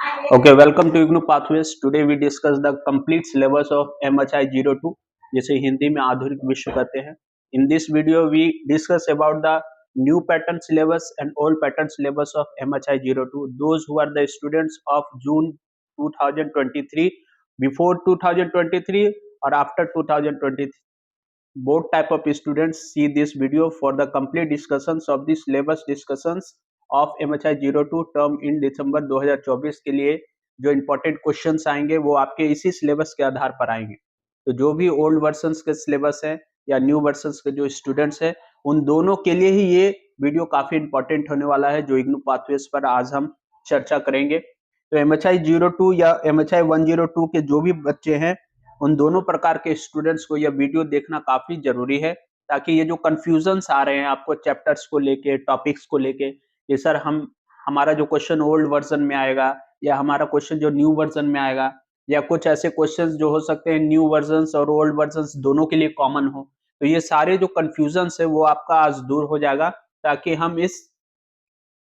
Okay, welcome to IGNOU Pathways. Today we discuss the complete syllabus of MHI 02, जिसे हिंदी में आधुनिक विश्व कहते हैं. In this video, we discuss about the new pattern syllabus and old pattern syllabus of MHI 02. Those who are the students of June 2023, before 2023 or after 2023, both type of students see this video for the complete discussions of the syllabus discussions of MHI 02 term in December 2024 के लिए जो important questions आएंगे वो आपके इसी syllabus के आधार पर आएंगे. तो जो भी ओल्ड वर्जन्स के सिलेबस है या न्यू वर्जन्स के जो स्टूडेंट्स हैं उन दोनों के लिए ही ये वीडियो काफी इंपॉर्टेंट होने वाला है, जो इग्नू पाथवेज पर आज हम चर्चा करेंगे. तो MHI 02 या MHI 102 के जो भी बच्चे हैं उन दोनों प्रकार के स्टूडेंट्स को यह वीडियो देखना काफी जरूरी है, ताकि ये जो कंफ्यूजन्स आ रहे हैं आपको चैप्टर्स को लेके, टॉपिक्स को लेके, कि सर हमारा जो क्वेश्चन ओल्ड वर्जन में आएगा या हमारा क्वेश्चन जो न्यू वर्जन में आएगा, या कुछ ऐसे क्वेश्चंस जो हो सकते हैं न्यू वर्जन्स और ओल्ड वर्जन्स दोनों के लिए कॉमन हो. तो ये सारे जो कंफ्यूजन्स है वो आपका आज दूर हो जाएगा, ताकि हम इस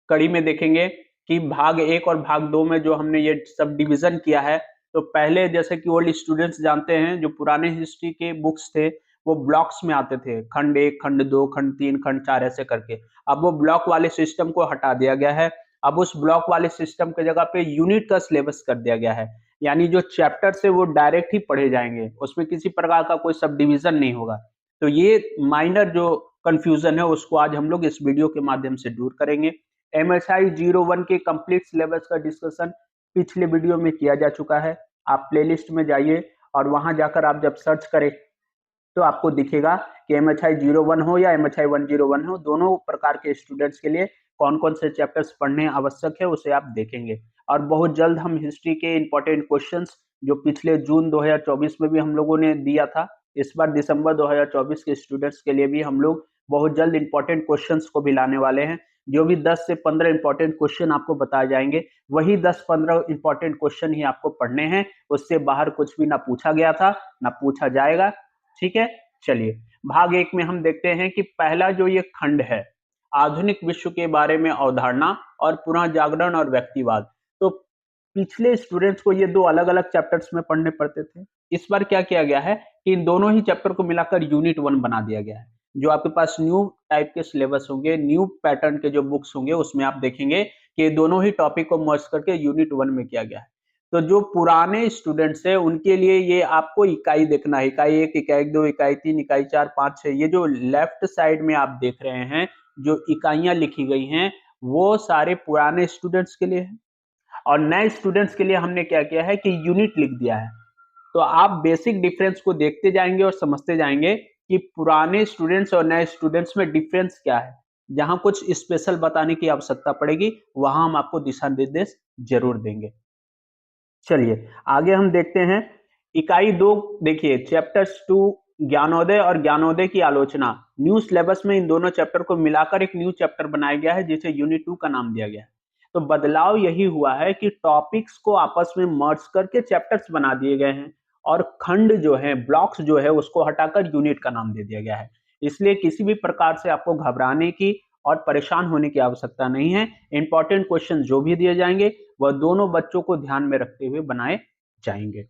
कड़ी में देखेंगे कि भाग 1 और भाग 2 में जो हमने ये सब डिवीजन किया है. तो पहले जैसे कि ओल्ड स्टूडेंट्स जानते हैं, जो पुराने हिस्ट्री के बुक्स थे वो ब्लॉक्स में आते थे, खंड 1, खंड 2, खंड 3, खंड 4 ऐसे करके. अब वो ब्लॉक वाले सिस्टम को हटा दिया गया है. अब उस ब्लॉक वाले सिस्टम के जगह पे यूनिट का सिलेबस कर दिया गया है, यानी जो चैप्टर्स है वो डायरेक्ट ही पढ़े जाएंगे, उसमें किसी प्रकार का कोई सब डिवीजन नहीं होगा. तो ये माइनर जो कंफ्यूजन है उसको आज हम लोग इस वीडियो के माध्यम से दूर करेंगे. MHI 01 के कंप्लीट सिलेबस का डिस्कशन पिछले वीडियो में किया जा चुका है. आप प्लेलिस्ट में जाइए और वहां जाकर आप जब सर्च करें तो आपको दिखेगा कि MHI 01 हो या MHI 101 हो, दोनों प्रकार के स्टूडेंट्स के लिए कौन कौन से चैप्टर्स पढ़ने आवश्यक है उसे आप देखेंगे. और बहुत जल्द हम हिस्ट्री के इंपॉर्टेंट क्वेश्चंस जो पिछले जून 2024 में भी हम लोगों ने दिया था, इस बार दिसंबर 2024 के स्टूडेंट्स के लिए भी हम लोग बहुत जल्द इंपॉर्टेंट क्वेश्चंस को भी लाने वाले हैं. जो भी 10 से 15 इंपॉर्टेंट क्वेश्चन आपको बताए जाएंगे, वही 10-15 इंपॉर्टेंट क्वेश्चन ही आपको पढ़ने हैं. उससे बाहर कुछ भी ना पूछा गया था ना पूछा जाएगा. ठीक है, चलिए भाग 1 में हम देखते हैं कि पहला जो ये खंड है, आधुनिक विश्व के बारे में अवधारणा और पुनः जागरण और व्यक्तिवाद. तो पिछले स्टूडेंट्स को ये दो अलग अलग चैप्टर्स में पढ़ने पड़ते थे. इस बार क्या किया गया है कि इन दोनों ही चैप्टर को मिलाकर यूनिट 1 बना दिया गया है. जो आपके पास न्यू टाइप के सिलेबस होंगे, न्यू पैटर्न के जो बुक्स होंगे, उसमें आप देखेंगे कि दोनों ही टॉपिक को मर्ज करके यूनिट 1 में किया गया है. तो जो पुराने स्टूडेंट्स हैं उनके लिए ये आपको इकाई देखना है, इकाई 1, इकाई 2, इकाई 3, इकाई 4, 5, 6. ये जो लेफ्ट साइड में आप देख रहे हैं जो इकाइयां लिखी गई हैं वो सारे पुराने स्टूडेंट्स के लिए है, और नए स्टूडेंट्स के लिए हमने क्या किया है कि यूनिट लिख दिया है. तो आप बेसिक डिफरेंस को देखते जाएंगे और समझते जाएंगे कि पुराने स्टूडेंट्स और नए स्टूडेंट्स में डिफरेंस क्या है. जहां कुछ स्पेशल बताने की आवश्यकता पड़ेगी वहां हम आपको दिशा निर्देश जरूर देंगे. चलिए आगे हम देखते हैं इकाई 2. देखिए चैप्टर्स 2 ज्ञानोदय और ज्ञानोदय की आलोचना. न्यू सिलेबस में इन दोनों चैप्टर को मिलाकर एक न्यू चैप्टर बनाया गया है जिसे यूनिट 2 का नाम दिया गया है. तो बदलाव यही हुआ है कि टॉपिक्स को आपस में मर्ज करके चैप्टर्स बना दिए गए हैं, और खंड जो है, ब्लॉक्स जो है, उसको हटाकर यूनिट का नाम दे दिया गया है. इसलिए किसी भी प्रकार से आपको घबराने की और परेशान होने की आवश्यकता नहीं है. इंपॉर्टेंट क्वेश्चन जो भी दिए जाएंगे वह दोनों बच्चों को ध्यान में रखते हुए बनाए जाएंगे.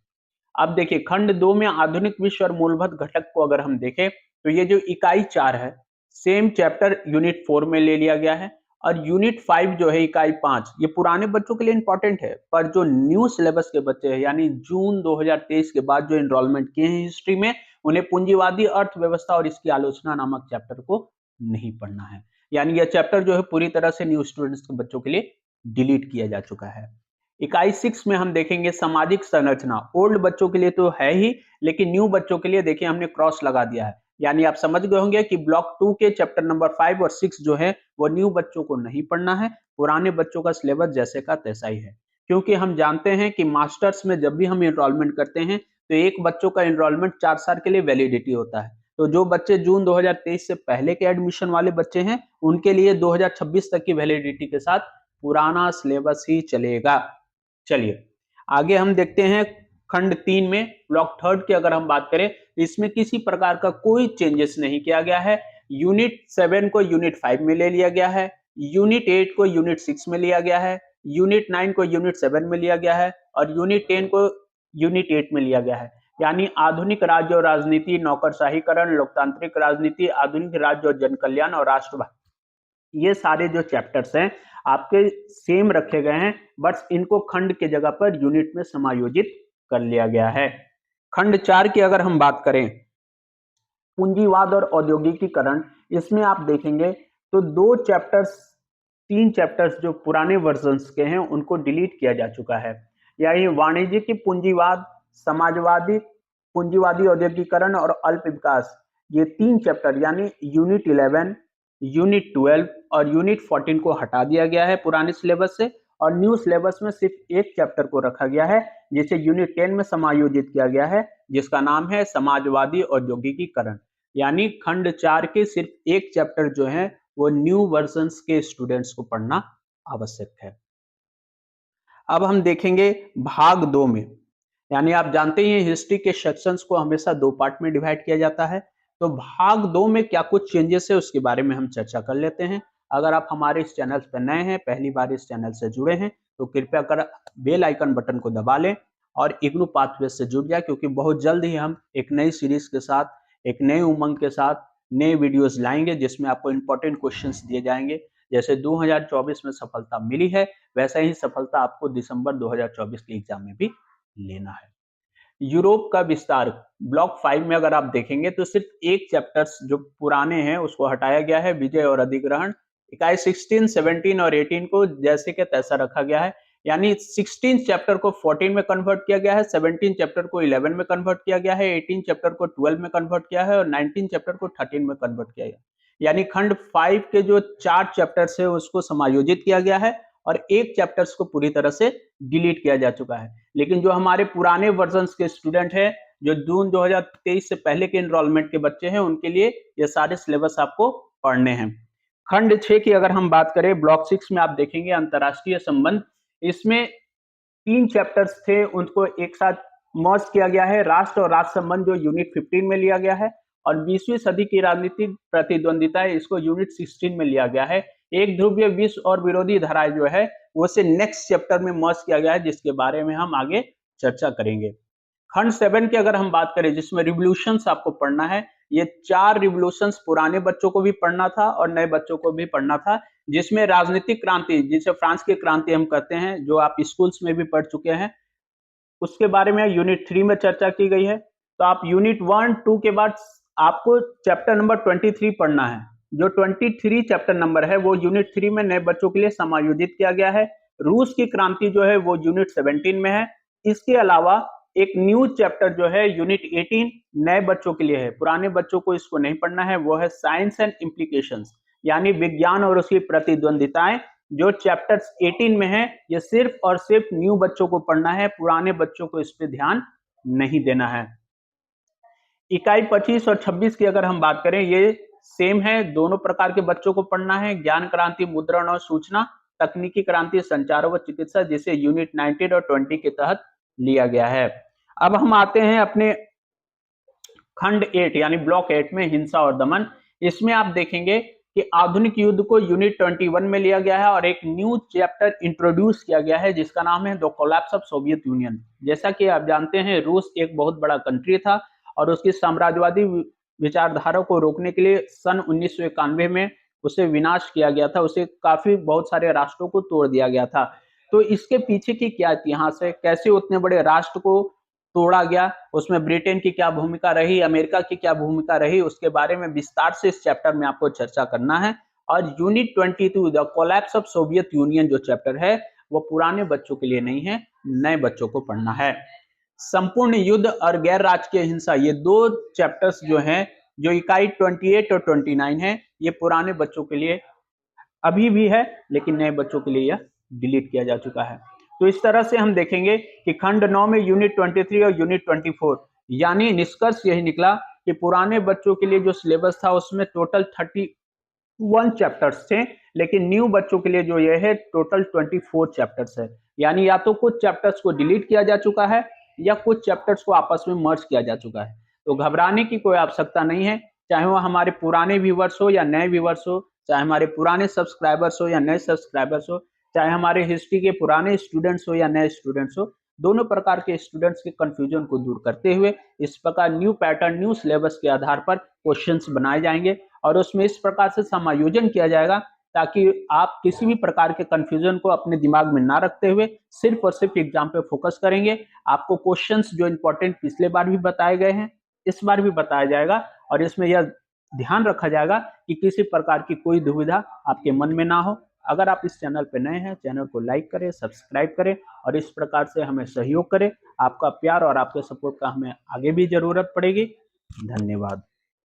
अब देखिए खंड 2 में आधुनिक विश्व और मूलभूत घटक को अगर हम देखें तो ये जो इकाई 4 है, सेम चैप्टर यूनिट 4 में ले लिया गया है. और यूनिट 5 जो है, इकाई 5, ये पुराने बच्चों के लिए इंपॉर्टेंट है, पर जो न्यू सिलेबस के बच्चे हैं यानी जून 2023 के बाद जो एनरोलमेंट किए हैं हिस्ट्री में, उन्हें पूंजीवादी अर्थव्यवस्था और इसकी आलोचना नामक चैप्टर को नहीं पढ़ना है. यानी यह चैप्टर जो है पूरी तरह से न्यू स्टूडेंट्स के बच्चों के लिए डिलीट किया जा चुका है. इकाई 6 में हम देखेंगे सामाजिक संरचना. ओल्ड बच्चों के लिए तो है ही, लेकिन न्यू बच्चों के लिए देखिए हमने क्रॉस लगा दिया है. यानी आप समझ गए होंगे कि ब्लॉक 2 के चैप्टर नंबर 5 और 6 जो है वो न्यू बच्चों को नहीं पढ़ना है, पुराने बच्चों का सिलेबस जैसे का तैसा ही है. क्योंकि हम जानते हैं कि मास्टर्स में जब भी हम एनरोलमेंट करते हैं तो एक बच्चों का एनरोलमेंट 4 साल के लिए वैलिडिटी होता है. तो जो बच्चे जून 2023 से पहले के एडमिशन वाले बच्चे हैं उनके लिए 2026 तक की वैलिडिटी के साथ पुराना सिलेबस ही चलेगा. चलिए आगे हम देखते हैं खंड 3 में ब्लॉक 3 की अगर हम बात करें, इसमें किसी प्रकार का कोई चेंजेस नहीं किया गया है. यूनिट 7 को यूनिट 5 में ले लिया गया है, यूनिट 8 को यूनिट 6 में लिया गया है, यूनिट 9 को यूनिट 7 में लिया गया है और यूनिट 10 को यूनिट 8 में लिया गया है। यानी आधुनिक राज्य और राजनीति, नौकरशाहीकरण, लोकतांत्रिक राजनीति, आधुनिक राज्य और जन कल्याण और राष्ट्रवाद, ये सारे जो चैप्टर्स हैं आपके सेम रखे गए हैं, बस इनको खंड के जगह पर यूनिट में समायोजित कर लिया गया है। खंड 4 की अगर हम बात करें, पूंजीवाद और औद्योगिकीकरण, इसमें आप देखेंगे तो 3 चैप्टर्स जो पुराने वर्जन्स के हैं उनको डिलीट किया जा चुका है। यानी वाणिज्यिक पूंजीवाद, समाजवादी पूंजीवादी औद्योगिकीकरण और अल्प विकास, ये 3 चैप्टर यानी यूनिट 11, यूनिट 12 और यूनिट 14 को हटा दिया गया है पुराने सिलेबस से और न्यू सिलेबस में सिर्फ एक चैप्टर को रखा गया है जिसे यूनिट 10 में समायोजित किया गया है, जिसका नाम है समाजवादी औद्योगिकीकरण। यानी खंड 4 के सिर्फ एक चैप्टर जो है वो न्यू वर्जन्स के स्टूडेंट्स को पढ़ना आवश्यक है। अब हम देखेंगे भाग 2 में, यानी आप जानते हैं हिस्ट्री के सेक्शंस को हमेशा 2 पार्ट में डिवाइड किया जाता है, तो भाग 2 में क्या कुछ चेंजेस है उसके बारे में हम चर्चा कर लेते हैं। अगर आप हमारे इस चैनल पर नए हैं, पहली बार इस चैनल से जुड़े हैं, तो कृपया कर बेल आइकन बटन को दबा लें और इग्नू पाथवे से जुड़ जाए, क्योंकि बहुत जल्द ही हम एक नई सीरीज के साथ, एक नए उमंग के साथ नए वीडियोस लाएंगे जिसमें आपको इंपॉर्टेंट क्वेश्चंस दिए जाएंगे। जैसे 2024 में सफलता मिली है, वैसा ही सफलता आपको दिसंबर 2024 के एग्जाम में भी लेना है। यूरोप का विस्तार, ब्लॉक 5 में अगर आप देखेंगे तो सिर्फ एक चैप्टर्स जो पुराने हैं उसको हटाया गया है, विजय और अधिग्रहण। इकाई 16, 17 और 18 को जैसे के तैसा रखा गया है, यानी 16 चैप्टर को 14 में कन्वर्ट किया गया है, 17 चैप्टर को 11 में कन्वर्ट किया गया है, 18 चैप्टर को 12 में कन्वर्ट किया है और 19 चैप्टर को 13 में कन्वर्ट किया गया है। यानी खंड 5 के जो 4 चैप्टर्स है उसको समायोजित किया गया है और एक चैप्टर्स को पूरी तरह से डिलीट किया जा चुका है। लेकिन जो हमारे पुराने वर्जन्स के स्टूडेंट हैं, जो जून 2023 से पहले के एनरोलमेंट के बच्चे हैं, उनके लिए ये सारे सिलेबस आपको पढ़ने हैं। खंड 6 की अगर हम बात करें, ब्लॉक 6 में आप देखेंगे अंतरराष्ट्रीय संबंध, इसमें 3 चैप्टर्स थे उनको एक साथ मर्ज किया गया है। राष्ट्र और राष्ट्र संबंध जो यूनिट 15 में लिया गया है और 20वीं सदी की राजनीतिक प्रतिद्वंदिता इसको यूनिट 16 में लिया गया है। एक ध्रुवीय विश्व और विरोधी धाराएं जो है वो से नेक्स्ट चैप्टर में मर्ज किया गया है, जिसके बारे में हम आगे चर्चा करेंगे। खंड 7 की अगर हम बात करें, जिसमें रिवोल्यूशंस आपको पढ़ना है, ये 4 रिवोल्यूशंस पुराने बच्चों को भी पढ़ना था और नए बच्चों को भी पढ़ना था, जिसमें राजनीतिक क्रांति, जिसे फ्रांस की क्रांति हम कहते हैं, जो आप स्कूल्स में भी पढ़ चुके हैं, उसके बारे में यूनिट 3 में चर्चा की गई है। तो आप यूनिट 1, 2 के बाद आपको चैप्टर नंबर 23 पढ़ना है। जो 23 चैप्टर नंबर है वो यूनिट 3 में नए बच्चों के लिए समायोजित किया गया है। रूस की क्रांति जो है वो यूनिट 17 में है। इसके अलावा एक न्यू चैप्टर जो है यूनिट 18 नए बच्चों के लिए है, पुराने बच्चों को इसको नहीं पढ़ना है, वो है साइंस एंड इम्प्लीकेशंस, यानी विज्ञान और उसकी प्रतिद्वंदिताएं, जो चैप्टर्स 18 में है। ये सिर्फ और सिर्फ न्यू बच्चों को पढ़ना है, पुराने बच्चों को इस पे ध्यान नहीं देना है। इकाई 25 और 26 की अगर हम बात करें, ये सेम है, दोनों प्रकार के बच्चों को पढ़ना है। ज्ञान क्रांति, मुद्रण और सूचना, तकनीकी क्रांति, संचार व चिकित्सा, जिसे यूनिट 19 और 20 के तहत लिया गया है। अब हम आते हैं अपने खंड 8 यानी ब्लॉक 8 में, हिंसा और दमन। इसमें आप देखेंगे कि आधुनिक युद्ध को यूनिट 21 में लिया गया है और एक न्यू चैप्टर इंट्रोड्यूस किया गया है जिसका नाम है the collapse of Soviet union. जैसा कि आप जानते हैं, रूस एक बहुत बड़ा कंट्री था और उसकी साम्राज्यवादी विचारधारा को रोकने के लिए सन 1991 में उसे विनाश किया गया था, उसे काफी बहुत सारे राष्ट्रों को तोड़ दिया गया था। तो इसके पीछे की क्या इतिहास है, कैसे उतने बड़े राष्ट्र को तोड़ा गया, उसमें ब्रिटेन की क्या भूमिका रही, अमेरिका की क्या भूमिका रही, उसके बारे में विस्तार से इस चैप्टर में आपको चर्चा करना है। और unit 22 the collapse of Soviet union जो चैप्टर है वो पुराने बच्चों के लिए नहीं है, नए बच्चों को पढ़ना है। संपूर्ण युद्ध और गैर राजकीय हिंसा, ये 2 चैप्टर्स जो हैं, जो इकाई 28 और 29 है, ये पुराने बच्चों के लिए अभी भी है, लेकिन नए बच्चों के लिए यह डिलीट किया जा चुका है। तो इस तरह से हम देखेंगे कि खंड 9 में यूनिट 23 और यूनिट 24, यानी निष्कर्ष यही निकला कि पुराने बच्चों के लिए जो सिलेबस था उसमें टोटल 31 चैप्टर्स थे, लेकिन न्यू बच्चों के लिए जो ये है टोटल 24 चैप्टर्स है। यानी या तो कुछ चैप्टर्स को डिलीट किया जा चुका है या कुछ चैप्टर्स को आपस में मर्ज किया जा चुका है। तो घबराने की कोई आवश्यकता नहीं है, चाहे वो हमारे पुराने व्यूवर्स हो या नए व्यूवर्स हो, चाहे हमारे पुराने सब्सक्राइबर्स हो या नए सब्सक्राइबर्स हो, चाहे हमारे हिस्ट्री के पुराने स्टूडेंट्स हो या नए स्टूडेंट्स हो, दोनों प्रकार के स्टूडेंट्स के कंफ्यूजन को दूर करते हुए इस प्रकार न्यू पैटर्न, न्यू सिलेबस के आधार पर क्वेश्चंस बनाए जाएंगे और उसमें इस प्रकार से समायोजन किया जाएगा ताकि आप किसी भी प्रकार के कंफ्यूजन को अपने दिमाग में ना रखते हुए सिर्फ और सिर्फ एग्जाम पे फोकस करेंगे। आपको क्वेश्चंस जो इंपॉर्टेंट पिछले बार भी बताए गए हैं, इस बार भी बताया जाएगा और इसमें यह ध्यान रखा जाएगा कि किसी प्रकार की कोई दुविधा आपके मन में ना हो। अगर आप इस चैनल पर नए हैं, चैनल को लाइक करें, सब्सक्राइब करें और इस प्रकार से हमें सहयोग करें। आपका प्यार और आपके सपोर्ट का हमें आगे भी जरूरत पड़ेगी। धन्यवाद।